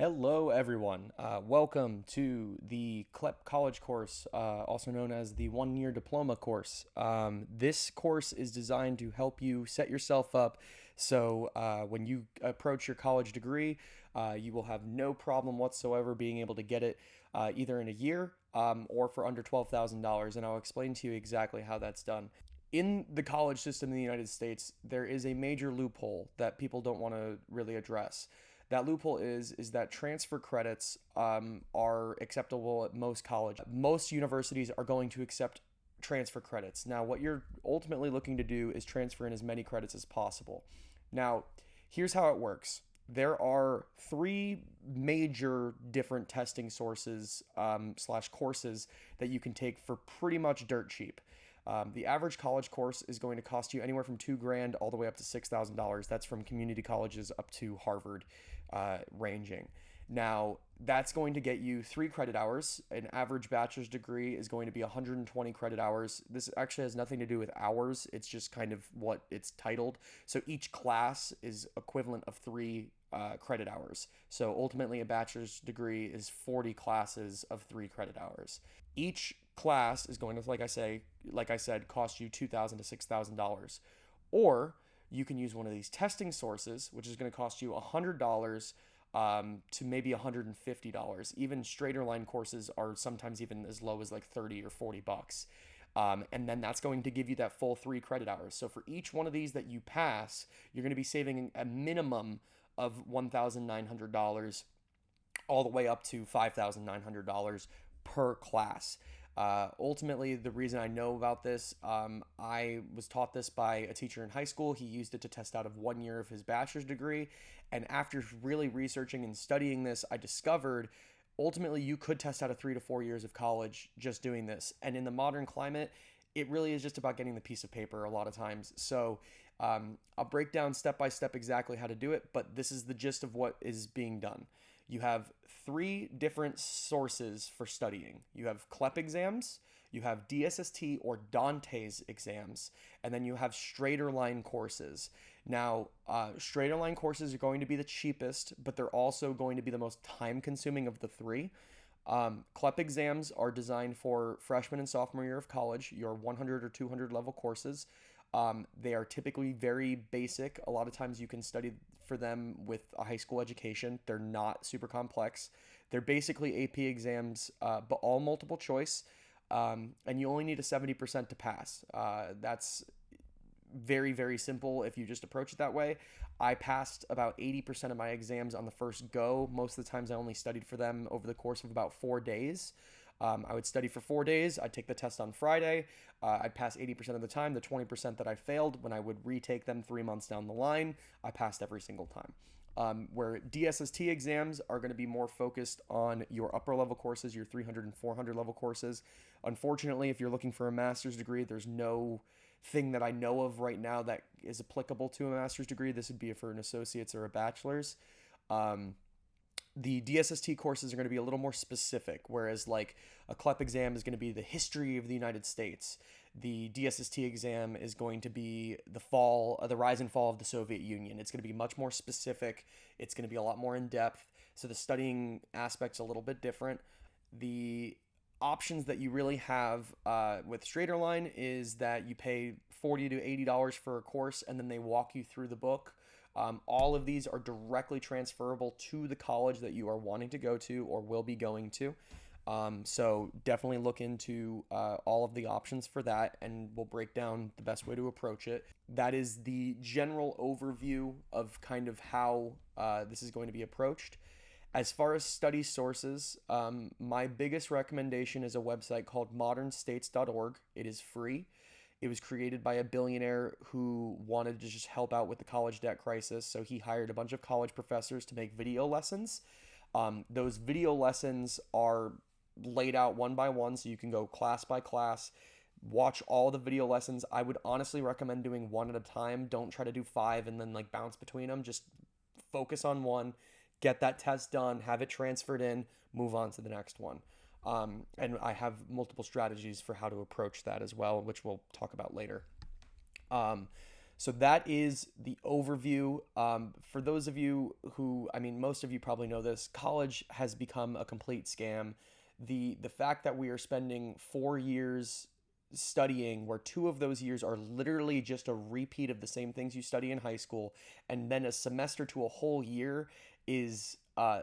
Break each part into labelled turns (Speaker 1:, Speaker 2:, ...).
Speaker 1: Hello, everyone. Welcome to the CLEP college course, also known as the one-year diploma course. This course is designed to help you set yourself up so when you approach your college degree, you will have no problem whatsoever being able to get it either in a year or for under $12,000. And I'll explain to you exactly how that's done. In the college system in the United States, there is a major loophole that people don't want to really address. That loophole is that transfer credits are acceptable at most colleges. Most universities are going to accept transfer credits. Now, what you're ultimately looking to do is transfer in as many credits as possible. Now, here's how it works. There are three major different testing sources slash courses that you can take for pretty much dirt cheap. The average college course is going to cost you anywhere from $2,000 all the way up to $6,000. That's from community colleges up to Harvard, ranging. Now, that's going to get you 3 credit hours. An average bachelor's degree is going to be 120 credit hours. This actually has nothing to do with hours, it's just kind of what it's titled. So each class is equivalent of 3 credit hours. So ultimately, a bachelor's degree is 40 classes of 3 credit hours. Each class is going to, like I said, cost you $2,000 to $6,000. Or you can use one of these testing sources, which is going to cost you $100 to maybe $150. Even straighter line courses are sometimes even as low as like 30 or 40 bucks. And then that's going to give you that full 3 credit hours. So for each one of these that you pass, you're going to be saving a minimum of $1,900 all the way up to $5,900 per class. Ultimately, the reason I know about this, I was taught this by a teacher in high school. He used it to test out of 1 year of his bachelor's degree. And after really researching and studying this, I discovered ultimately you could test out of 3 to 4 years of college just doing this. And in the modern climate, it really is just about getting the piece of paper a lot of times. So I'll break down step by step exactly how to do it, but this is the gist of what is being done. You have 3 different sources for studying. You have CLEP exams, you have DSST or Dante's exams, and then you have straighter line courses. Now, straighter line courses are going to be the cheapest, but they're also going to be the most time consuming of the three. CLEP exams are designed for freshman and sophomore year of college, your 100 or 200 level courses. They are typically very basic. A lot of times you can study for them with a high school education. They're not super complex. They're basically AP exams, but all multiple choice. And you only need a 70% to pass. That's very, very simple if you just approach it that way. I passed about 80% of my exams on the first go. Most of the times I only studied for them over the course of about 4 days. I would study for 4 days. I'd take the test on Friday. I'd pass 80% of the time. The 20% that I failed, when I would retake them 3 months down the line, I passed every single time. Where DSST exams are going to be more focused on your upper level courses, your 300 and 400 level courses. Unfortunately, if you're looking for a master's degree, there's no thing that I know of right now that is applicable to a master's degree. This would be for an associate's or a bachelor's. The DSST courses are going to be a little more specific, whereas like a CLEP exam is going to be the history of the United States. The DSST exam is going to be the rise and fall of the Soviet Union. It's going to be much more specific. It's going to be a lot more in depth. So the studying aspect's a little bit different. The options that you really have with straighter line is that you pay $40 to $80 for a course, and then they walk you through the book. All of these are directly transferable to the college that you are wanting to go to or will be going to. So definitely look into all of the options for that, and we'll break down the best way to approach it. That is the general overview of kind of how this is going to be approached. As far as study sources, my biggest recommendation is a website called modernstates.org. It is free. It was created by a billionaire who wanted to just help out with the college debt crisis. So he hired a bunch of college professors to make video lessons. Those video lessons are laid out one by one, so you can go class by class, watch all the video lessons. I would honestly recommend doing one at a time. Don't try to do 5 and then like bounce between them. Just focus on one, get that test done, have it transferred in, move on to the next one. And I have multiple strategies for how to approach that as well, which we'll talk about later. So that is the overview. For those of you who, I mean, most of you probably know this, college has become a complete scam. The fact that we are spending 4 years studying, where 2 of those years are literally just a repeat of the same things you study in high school, and then a semester to a whole year is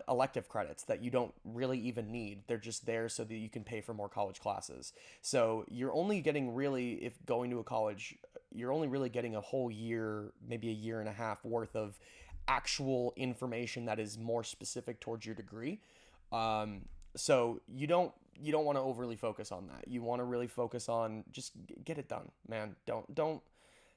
Speaker 1: elective credits that you don't really even need. They're just there so that you can pay for more college classes. So you're only getting really, if going to a college, you're only really getting a whole year, maybe a year and a half worth of actual information that is more specific towards your degree. Um, so you don't want to overly focus on that. You want to really focus on just get it done, man. Don't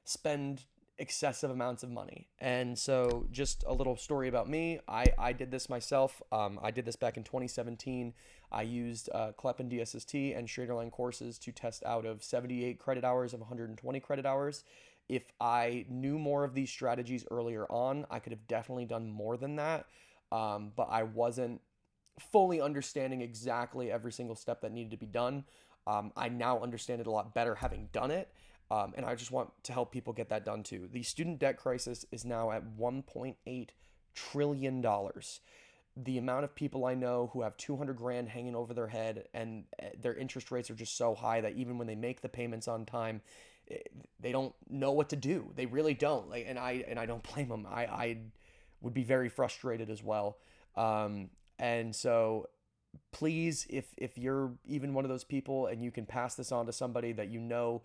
Speaker 1: spend excessive amounts of money. And so just a little story about me. I did this myself. I did this back in 2017. I used CLEP and DSST and Straight-Line courses to test out of 78 credit hours of 120 credit hours. If I knew more of these strategies earlier on, I could have definitely done more than that. But I wasn't fully understanding exactly every single step that needed to be done. I now understand it a lot better having done it. And I just want to help people get that done too. The student debt crisis is now at $1.8 trillion. The amount of people I know who have 200 grand hanging over their head, and their interest rates are just so high that even when they make the payments on time, they don't know what to do. They really don't. Like, and I don't blame them. I would be very frustrated as well. And so please, if you're even one of those people and you can pass this on to somebody that you know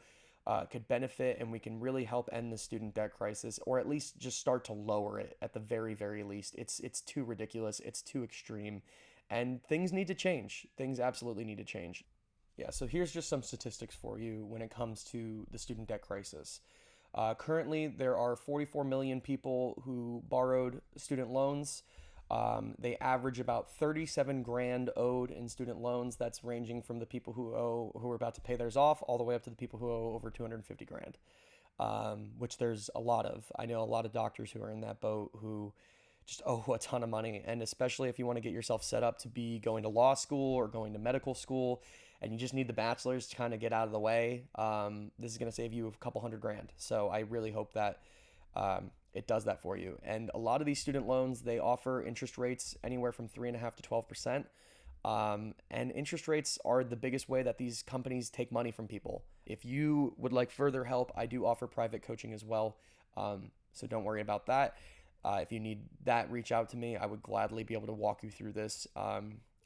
Speaker 1: could benefit, and we can really help end the student debt crisis, or at least just start to lower it at the very, very least. It's too ridiculous. It's too extreme, and things need to change. Things absolutely need to change. Yeah, so here's just some statistics for you when it comes to the student debt crisis. Currently, there are 44 million people who borrowed student loans. They average about 37 grand owed in student loans. That's ranging from the people who are about to pay theirs off, all the way up to the people who owe over 250 grand, which there's a lot of. I know a lot of doctors who are in that boat who just owe a ton of money. And especially if you want to get yourself set up to be going to law school or going to medical school, and you just need the bachelor's to kind of get out of the way, this is going to save you a couple hundred grand. So I really hope that it does that for you. And a lot of these student loans, they offer interest rates anywhere from 3.5 to 12%. And interest rates are the biggest way that these companies take money from people. If you would like further help, I do offer private coaching as well. So don't worry about that. If you need that, reach out to me. I would gladly be able to walk you through this.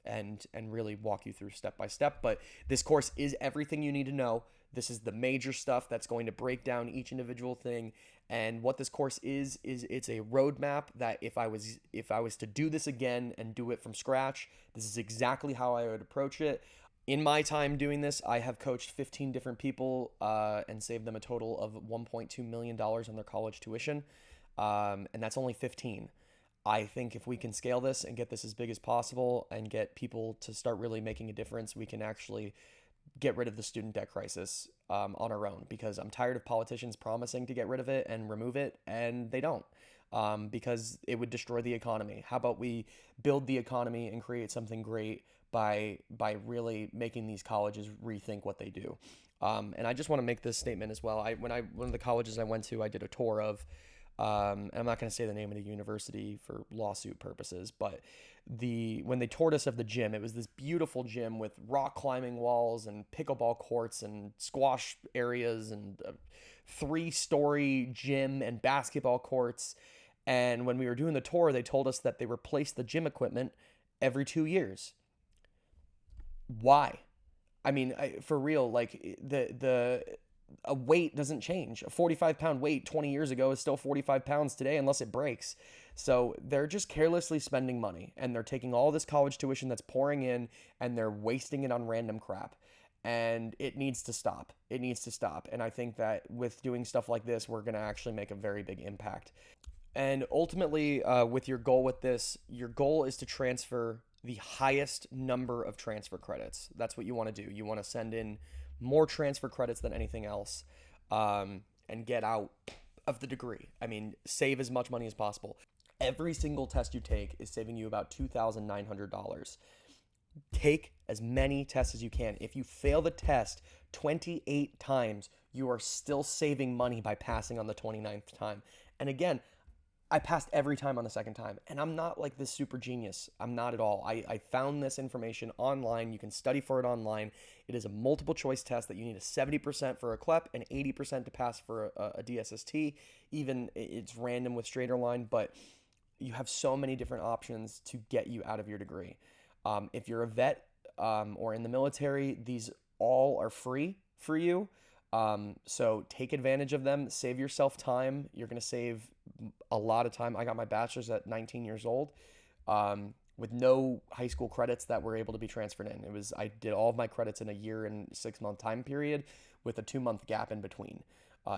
Speaker 1: And really walk you through step by step. But this course is everything you need to know. This is the major stuff that's going to break down each individual thing. And what this course is it's a roadmap that if I was to do this again and do it from scratch, this is exactly how I would approach it. In my time doing this, I have coached 15 different people and saved them a total of $1.2 million on their college tuition. And that's only 15. I think if we can scale this and get this as big as possible and get people to start really making a difference, we can actually get rid of the student debt crisis on our own, because I'm tired of politicians promising to get rid of it and remove it, and they don't, because it would destroy the economy. How about we build the economy and create something great by really making these colleges rethink what they do? And I just want to make this statement as well. One of the colleges I went to, I did a tour of. And I'm not going to say the name of the university for lawsuit purposes, but when they toured us of the gym, it was this beautiful gym with rock climbing walls and pickleball courts and squash areas and a 3-story gym and basketball courts. And when we were doing the tour, they told us that they replaced the gym equipment every 2 years. Why? I mean, for real, like a weight doesn't change. A 45-pound weight 20 years ago is still 45 pounds today unless it breaks. So they're just carelessly spending money, and they're taking all this college tuition that's pouring in and they're wasting it on random crap. And it needs to stop. It needs to stop. And I think that with doing stuff like this, we're going to actually make a very big impact. And ultimately, with your goal with this, your goal is to transfer the highest number of transfer credits. That's what you want to do. You want to send in more transfer credits than anything else, and get out of the degree. I mean, save as much money as possible. Every single test you take is saving you about $2,900. Take as many tests as you can. If you fail the test 28 times, you are still saving money by passing on the 29th time. And again, I passed every time on the second time. And I'm not like this super genius. I'm not at all. I found this information online. You can study for it online. It is a multiple choice test that you need a 70% for a CLEP and 80% to pass for a DSST. Even it's random with straight or line, but you have so many different options to get you out of your degree. If you're a vet or in the military, these all are free for you. So take advantage of them. Save yourself time. You're going to save a lot of time. I got my bachelor's at 19 years old with no high school credits that were able to be transferred in. I did all of my credits in a year and 6 month time period with a 2 month gap in between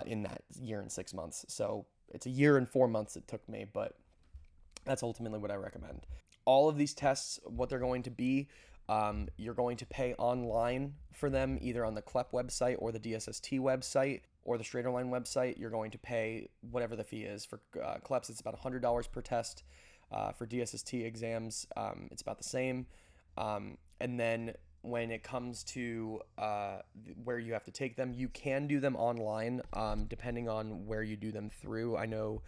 Speaker 1: in that year and 6 months. So it's a year and 4 months it took me, but that's ultimately what I recommend. All of these tests, what they're going to be, you're going to pay online for them, either on the CLEP website or the DSST website or the Straighter Line website. You're going to pay whatever the fee is. For CLEPs, it's about $100 per test. For DSST exams, it's about the same. And then when it comes to where you have to take them, you can do them online depending on where you do them through. I know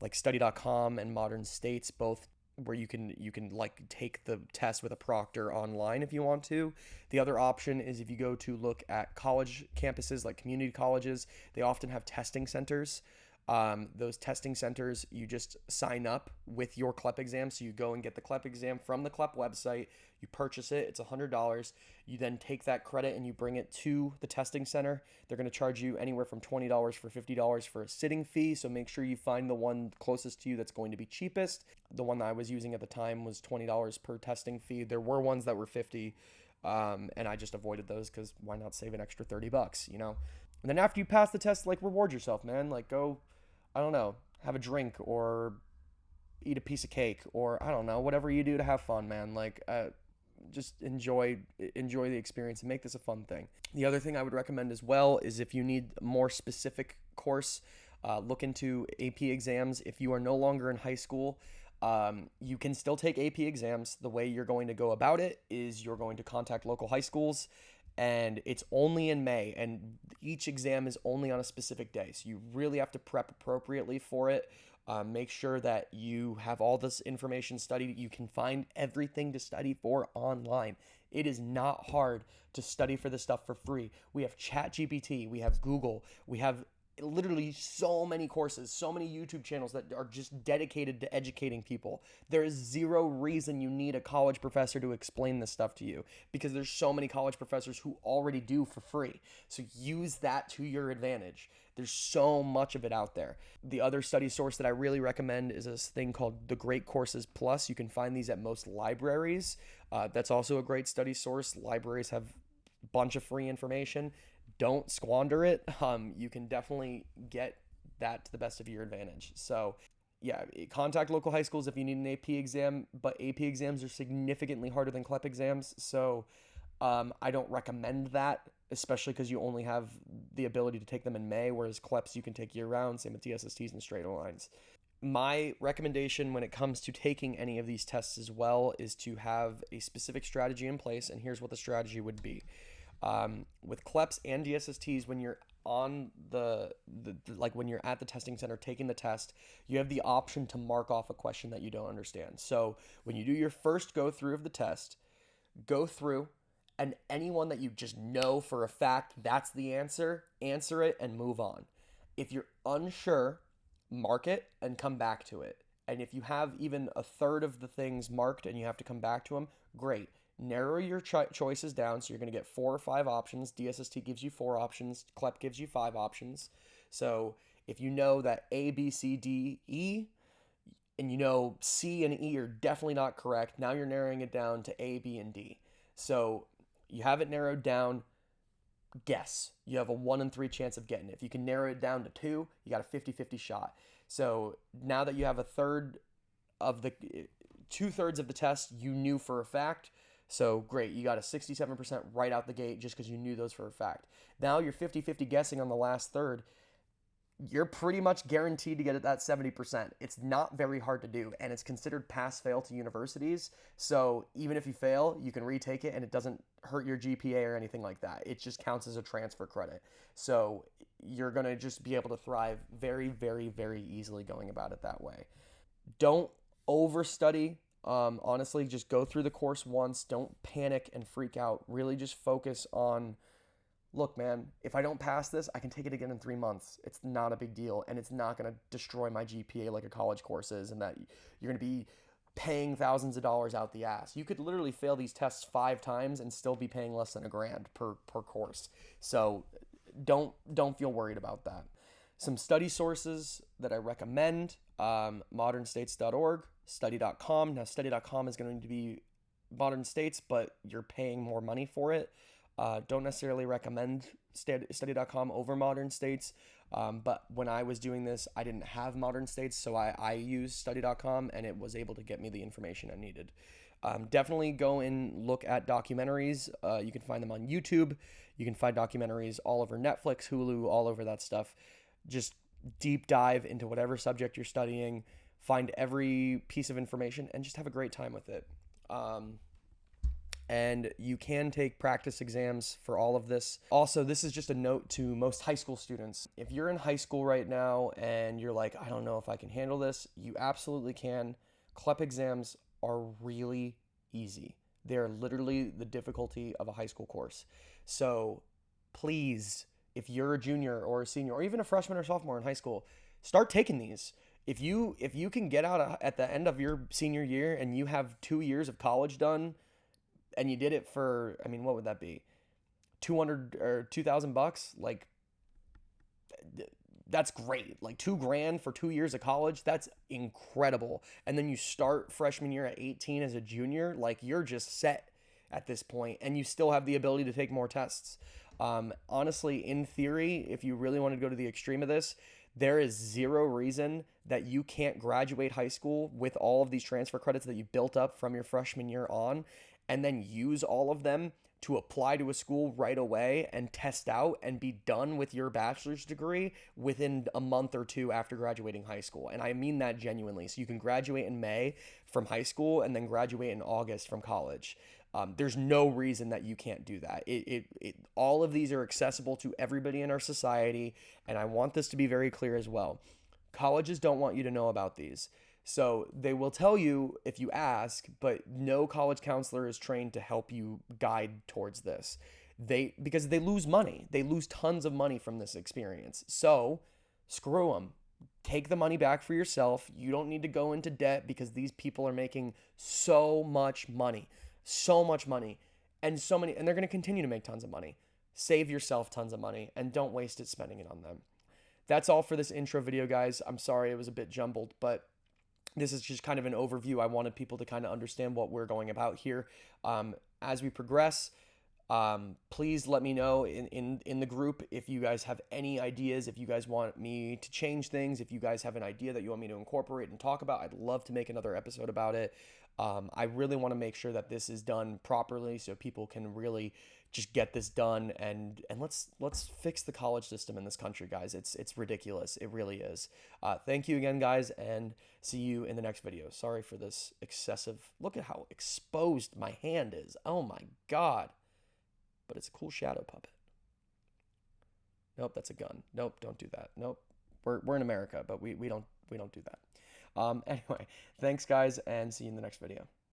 Speaker 1: like study.com and Modern States both where you can like take the test with a proctor online if you want to. The other option is if you go to look at college campuses like community colleges, they often have testing centers. Those testing centers, you just sign up with your CLEP exam. So you go and get the CLEP exam from the CLEP website. You purchase it. It's $100. You then take that credit and you bring it to the testing center. They're going to charge you anywhere from $20 for $50 for a sitting fee. So make sure you find the one closest to you that's going to be cheapest. The one that I was using at the time was $20 per testing fee. There were ones that were $50, and I just avoided those because why not save an extra $30, you know? And then after you pass the test, like reward yourself, man. Like go, I don't know, have a drink or eat a piece of cake or I don't know, whatever you do to have fun, man. Like just enjoy the experience and make this a fun thing. The other thing I would recommend as well is if you need a more specific course, look into AP exams. If you are no longer in high school, you can still take AP exams. The way you're going to go about it is you're going to contact local high schools, and it's only in May, and each exam is only on a specific day. So you really have to prep appropriately for it. Make sure that you have all this information studied. You can find everything to study for online. It is not hard to study for this stuff for free. We have ChatGPT, we have Google, we have literally so many courses, so many YouTube channels that are just dedicated to educating people. There is zero reason you need a college professor to explain this stuff to you because there's so many college professors who already do for free. So use that to your advantage. There's so much of it out there. The other study source that I really recommend is this thing called the Great Courses Plus. You can find these at most libraries. That's also a great study source. Libraries have a bunch of free information. Don't squander it. You can definitely get that to the best of your advantage. So yeah, contact local high schools if you need an AP exam, but AP exams are significantly harder than CLEP exams. So I don't recommend that, especially because you only have the ability to take them in May, whereas CLEPs you can take year round, same with DSSTs and straight lines. My recommendation when it comes to taking any of these tests as well is to have a specific strategy in place, and here's what the strategy would be. With CLEPs and DSSTs, when you're on like when you're at the testing center taking the test, you have the option to mark off a question that you don't understand. So when you do your first go through of the test, go through, and anyone that you just know for a fact that's the answer it and move on. If you're unsure, mark it and come back to it. And if you have even a third of the things marked and you have to come back to them, great. Narrow your choices down, so you're going to get 4 or 5 options. DSST gives you 4 options. CLEP gives you 5 options. So if you know that A, B, C, D, E, and you know C and E are definitely not correct, now you're narrowing it down to A, B, and D. So you have it narrowed down, guess. You have a 1 in 3 chance of getting it. If you can narrow it down to 2, you got a 50-50 shot. So now that you have a third of the 2/3 of the test you knew for a fact, so great, you got a 67% right out the gate just because you knew those for a fact. Now you're 50-50 guessing on the last third. you're pretty much guaranteed to get at that 70%. It's not very hard to do, and it's considered pass-fail to universities. So even if you fail, you can retake it, and it doesn't hurt your GPA or anything like that. It just counts as a transfer credit. So you're going to just be able to thrive very, very, very easily going about it that way. Don't overstudy. Honestly, just go through the course once. Don't panic and freak out. Really just focus on, look, man, if I don't pass this, I can take it again in 3 months. It's not a big deal, and it's not going to destroy my GPA like a college course is, and that you're going to be paying thousands of dollars out the ass. You could literally fail these tests 5 times and still be paying less than $1,000 per course. So don't feel worried about that. Some study sources that I recommend: modernstates.org, study.com. Now, study.com is going to be Modern States, but you're paying more money for it. Don't necessarily recommend study.com over Modern States, but when I was doing this, I didn't have Modern States, so I used study.com, and it was able to get me the information I needed. Definitely go and look at documentaries. You can find them on YouTube. You can find documentaries all over Netflix, Hulu, all over that stuff. Just deep dive into whatever subject you're studying, find every piece of information, and just have a great time with it. And you can take practice exams for all of this. Also, this is just a note to most high school students. If you're in high school right now and you're like, I don't know if I can handle this, you absolutely can. CLEP exams are really easy. They're literally the difficulty of a high school course. So please, if you're a junior or a senior or even a freshman or sophomore in high school, start taking these. If you can get out at the end of your senior year and you have 2 years of college done, and you did it for, I mean, what would that be? 200 or $2,000? Like, that's great. Like $2,000 for 2 years of college, that's incredible. And then you start freshman year at 18 as a junior, like you're just set at this point, and you still have the ability to take more tests. Honestly, in theory, if you really want to go to the extreme of this, there is zero reason that you can't graduate high school with all of these transfer credits that you built up from your freshman year on, and then use all of them to apply to a school right away and test out and be done with your bachelor's degree within a month or two after graduating high school. And I mean that genuinely. So you can graduate in May from high school and then graduate in August from college. There's no reason that you can't do that. All of these are accessible to everybody in our society, and I want this to be very clear as well. Colleges don't want you to know about these. So they will tell you if you ask, but no college counselor is trained to help you guide towards this. Because they lose money. They lose tons of money from this experience. So screw them. Take the money back for yourself. You don't need to go into debt because these people are making so much money. So much money. And they're going to continue to make tons of money. Save yourself tons of money and don't waste it spending it on them. That's all for this intro video, guys. I'm sorry it was a bit jumbled, but this is just kind of an overview. I wanted people to kind of understand what we're going about here. As we progress, please let me know in the group if you guys have any ideas, if you guys want me to change things, if you guys have an idea that you want me to incorporate and talk about. I'd love to make another episode about it. I really want to make sure that this is done properly so people can really just get this done, and let's fix the college system in this country, guys. It's ridiculous. It really is. Thank you again, guys, and see you in the next video. Sorry for this excessive. Look at how exposed my hand is. Oh my God. But it's a cool shadow puppet. Nope, that's a gun. Nope, don't do that. Nope. We're in America, but we don't do that. Anyway, thanks guys, and see you in the next video.